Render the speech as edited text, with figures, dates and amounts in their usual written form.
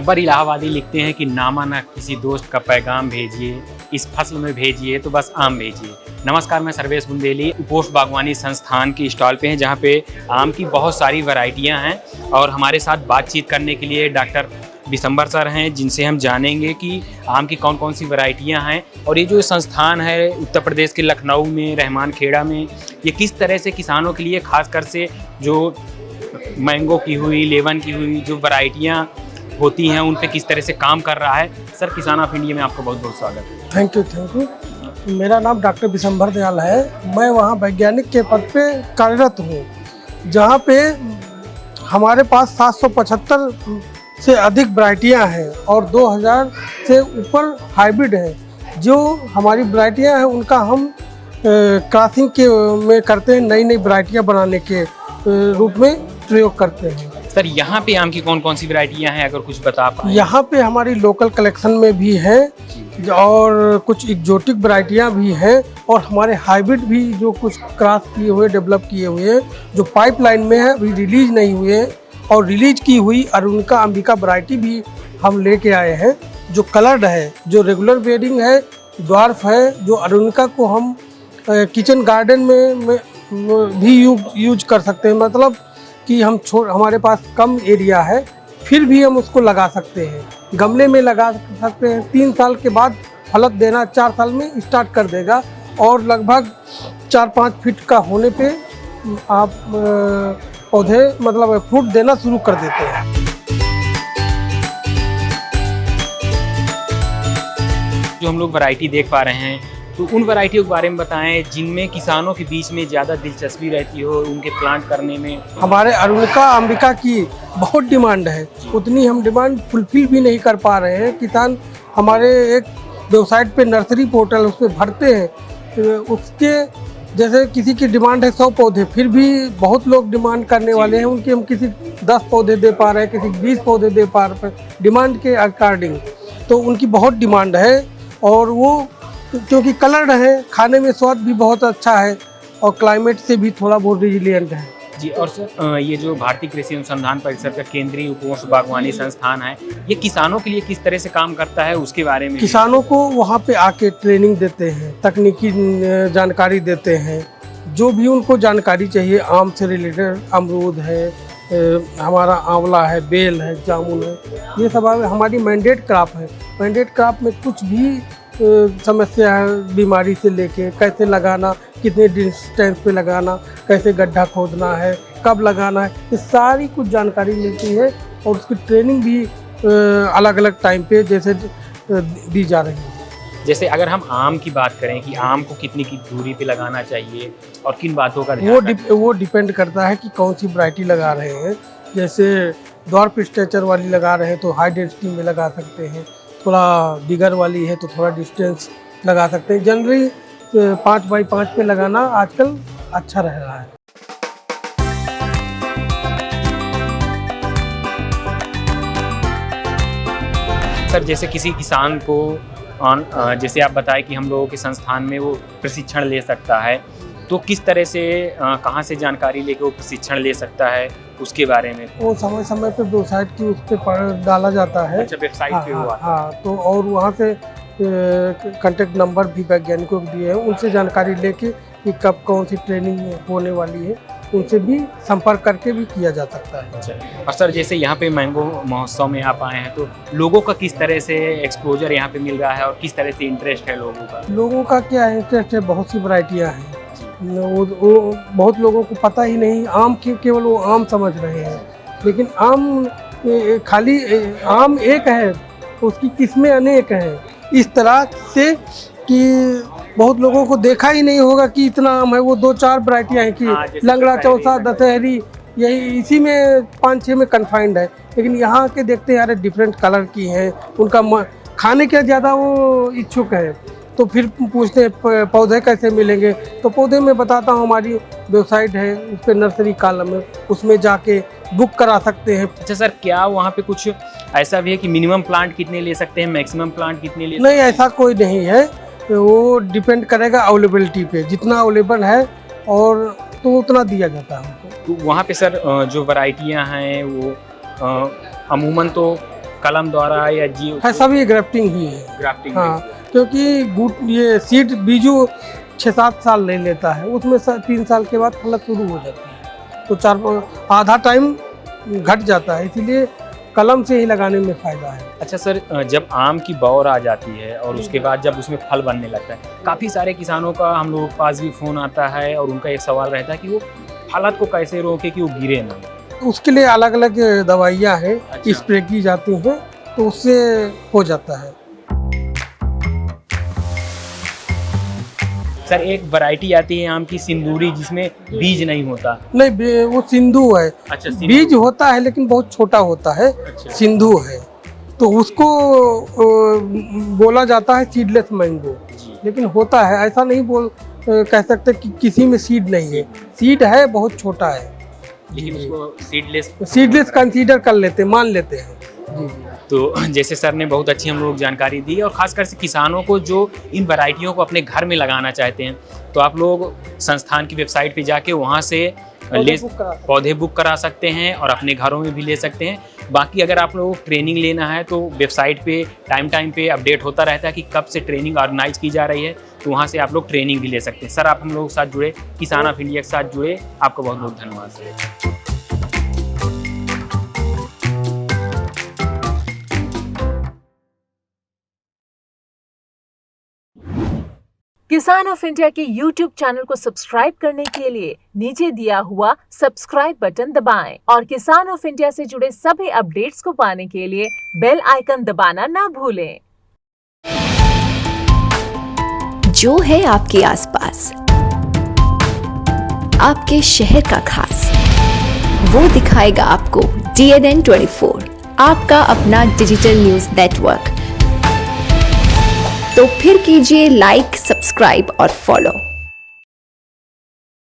अकबर इलाहाबादी लिखते हैं कि नामा ना किसी दोस्त का पैगाम भेजिए, इस फसल में भेजिए तो बस आम भेजिए। नमस्कार, मैं सर्वेश बुंदेली उपोष्ण बागवानी संस्थान की स्टॉल पे हैं, जहाँ पे आम की बहुत सारी वैरायटियाँ हैं और हमारे साथ बातचीत करने के लिए डॉक्टर बिशंबर सर हैं, जिनसे हम जानेंगे कि आम की कौन कौन सी वैरायटियाँ हैं और ये जो संस्थान है उत्तर प्रदेश के लखनऊ में, रहमान खेड़ा में, ये किस तरह से किसानों के लिए खासकर से जो मैंगो की हुई, लेवन की हुई जो वैरायटियाँ होती हैं उन पे किस तरह से काम कर रहा है। सर, किसान ऑफ इंडिया में आपको बहुत बहुत स्वागत है। Thank you. मेरा नाम डॉक्टर बिशंबर दयाल है। मैं वहाँ वैज्ञानिक के पद पे कार्यरत हूँ, जहाँ पे हमारे पास 775 से अधिक वैरायटियाँ हैं और 2000 से ऊपर हाइब्रिड हैं। जो हमारी वैरायटियाँ हैं उनका हम क्रॉसिंग के में करते हैं, नई नई वैरायटियाँ बनाने के रूप में प्रयोग करते हैं। सर, यहाँ पे आम की कौन कौन सी वैरायटियाँ हैं, अगर कुछ बता पाएं? यहाँ पे हमारी लोकल कलेक्शन में भी है और कुछ एक्जोटिक वैरायटियाँ भी हैं और हमारे हाइब्रिड भी जो कुछ क्रॉस किए हुए, डेवलप किए हुए हैं, जो पाइपलाइन में है, अभी रिलीज नहीं हुए हैं। और रिलीज की हुई अरुणिका अंबिका वैरायटी भी हम लेके आए हैं, जो कलर्ड है, जो रेगुलर बेयरिंग है, ड्वार्फ है। जो अरुणिका को हम किचन गार्डन में भी यूज कर सकते हैं, मतलब कि हमारे पास कम एरिया है फिर भी हम उसको लगा सकते हैं। गमले में लगा सकते हैं, 3 साल के बाद फलत देना 4 साल में स्टार्ट कर देगा और लगभग 4-5 फीट का होने पे आप पौधे मतलब फ्रूट देना शुरू कर देते हैं। जो हम लोग वैरायटी देख पा रहे हैं, तो उन वैरायटियों के बारे में बताएं जिनमें किसानों के बीच में ज़्यादा दिलचस्पी रहती हो उनके प्लांट करने में। हमारे अरुणिका अंबिका की बहुत डिमांड है, उतनी हम डिमांड फुलफिल भी नहीं कर पा रहे हैं। किसान हमारे एक वेबसाइट पे नर्सरी पोर्टल उस पर भरते हैं, तो उसके जैसे किसी की डिमांड है 100 पौधे, फिर भी बहुत लोग डिमांड करने वाले हैं, उनकी हम किसी 10 पौधे दे पा रहे हैं, किसी 20 पौधे दे पा रहे हैं डिमांड के अकॉर्डिंग। तो उनकी बहुत डिमांड है और वो क्योंकि कलर्ड है, खाने में स्वाद भी बहुत अच्छा है और क्लाइमेट से भी थोड़ा बहुत रिजिलियंट है जी। और सर, ये जो भारतीय कृषि अनुसंधान परिषद का केंद्रीय उपोष्ण बागवानी संस्थान है, ये किसानों के लिए किस तरह से काम करता है उसके बारे में? किसानों को वहाँ पे आके ट्रेनिंग देते हैं, तकनीकी जानकारी देते हैं, जो भी उनको जानकारी चाहिए। आम से रिलेटेड अमरूद है, हमारा आंवला है, बेल है, जामुन है, ये सब हमारी मैंडेट क्रॉप है। मैंडेट क्रॉप में कुछ भी समस्या है, बीमारी से लेके कैसे लगाना, कितने डिस्टेंस पे लगाना, कैसे गड्ढा खोदना है, कब लगाना है, ये सारी कुछ जानकारी मिलती है और उसकी ट्रेनिंग भी अलग अलग टाइम पे जैसे दी जा रही है। जैसे अगर हम आम की बात करें कि आम को कितनी की दूरी पे लगाना चाहिए और किन बातों का ध्यान वो डिपेंड करता है कि कौन सी वैरायटी लगा रहे हैं। जैसे ड्वार्फ स्ट्रेचर वाली लगा रहे हैं तो हाई डेंसिटी में लगा सकते हैं, थोड़ा बिगर वाली है तो थोड़ा डिस्टेंस लगा सकते हैं। जनरली 5x5 पे लगाना आजकल अच्छा रह रहा है। सर, जैसे किसी किसान को जैसे आप बताएं कि हम लोगों के संस्थान में वो प्रशिक्षण ले सकता है, तो किस तरह से कहाँ से जानकारी लेके वो प्रशिक्षण ले सकता है उसके बारे में? वो समय समय पे वेबसाइट की उस पर डाला जाता है। अच्छा, वेबसाइट पे हुआ? हाँ, तो और वहाँ से कांटेक्ट नंबर भी वैज्ञानिकों को दिए हैं, उनसे जानकारी लेके कि कब कौन सी ट्रेनिंग होने वाली है, उनसे भी संपर्क करके भी किया जा सकता है। अच्छा। और सर, जैसे यहाँ पे मैंगो महोत्सव में आप आए हैं, तो लोगों का किस तरह से एक्सपोजर यहाँ पे मिल रहा है और किस तरह से इंटरेस्ट है लोगों का? लोगों का क्या इंटरेस्ट है, बहुत सी वैरायटियाँ हैं। वो बहुत लोगों को पता ही नहीं, आम केवल वो आम समझ रहे हैं, लेकिन आम खाली आम एक है, उसकी किस्में अनेक हैं। इस तरह से कि बहुत लोगों को देखा ही नहीं होगा कि इतना आम है। वो 2-4 वैरायटियाँ हैं कि लंगड़ा, चौसा, दशहरी, यही इसी में 5-6 में कन्फाइंड है। लेकिन यहाँ के देखते हैं यार डिफरेंट कलर की हैं, उनका खाने के ज़्यादा वो इच्छुक है, तो फिर पूछते हैं पौधे कैसे मिलेंगे। तो पौधे में बताता हूँ, हमारी वेबसाइट है, उस पर नर्सरी कॉलम है, उसमें जाके बुक करा सकते हैं। अच्छा सर, क्या वहाँ पे कुछ ऐसा भी है कि मिनिमम प्लांट कितने ले सकते हैं, मैक्सिमम प्लांट कितने ले सकते हैं? नहीं, ऐसा कोई नहीं है, वो डिपेंड करेगा अवेलेबिलिटी पे, जितना अवेलेबल है और तो उतना दिया जाता है हमको। तो वहाँ पे सर जो वैरायटियाँ हैं वो अमूमन तो कलम द्वारा या जी है, सभी ग्राफ्टिंग ही है। ग्राफ्टिंग? हाँ, क्योंकि ये सीड बीजू 6-7 साल ले लेता है, उसमें 3 साल के बाद फलत शुरू हो जाती है, तो आधा टाइम घट जाता है, इसीलिए कलम से ही लगाने में फायदा है। अच्छा सर, जब आम की बौर आ जाती है और उसके बाद जब उसमें फल बनने लगता है, काफ़ी सारे किसानों का हम लोगों के पास भी फ़ोन आता है और उनका एक सवाल रहता है कि वो फलत को कैसे रोके कि वो गिरे ना। उसके लिए अलग अलग दवाइयाँ हैं, अच्छा। स्प्रे की जाती हैं, तो उससे हो जाता है। सर एक वैरायटी आती है आम की सिंदूरी, जिसमें बीज नहीं होता। नहीं, वो सिंधु है। अच्छा, सिंदूरी। बीज होता है लेकिन बहुत छोटा होता है। अच्छा। सिंधु है, तो उसको बोला जाता है सीडलेस मैंगो, लेकिन होता है, ऐसा नहीं कह सकते कि किसी में सीड नहीं है। सीड है, बहुत छोटा है, लेकिन उसको सीडलेस कंसीडर कर लेते, मान लेते हैं जी। तो जैसे सर ने बहुत अच्छी हम लोग जानकारी दी, और खासकर से किसानों को जो इन वैरायटियों को अपने घर में लगाना चाहते हैं, तो आप लोग संस्थान की वेबसाइट पे जाके वहाँ से पौधे बुक करा सकते हैं और अपने घरों में भी ले सकते हैं। बाकी अगर आप लोगों को ट्रेनिंग लेना है तो वेबसाइट पे टाइम पे अपडेट होता रहता है कि कब से ट्रेनिंग ऑर्गेनाइज की जा रही है, तो वहाँ से आप लोग ट्रेनिंग भी ले सकते हैं। सर आप हम लोग के साथ जुड़े, किसान ऑफ इंडिया के साथ जुड़े, आपका बहुत बहुत धन्यवाद सर। किसान ऑफ इंडिया के YouTube चैनल को सब्सक्राइब करने के लिए नीचे दिया हुआ सब्सक्राइब बटन दबाएं और किसान ऑफ इंडिया से जुड़े सभी अपडेट्स को पाने के लिए बेल आइकन दबाना ना भूलें। जो है आपके आसपास, आपके शहर का खास, वो दिखाएगा आपको DNN 24, आपका अपना डिजिटल न्यूज नेटवर्क। तो फिर कीजिए लाइक, सब्सक्राइब और फॉलो।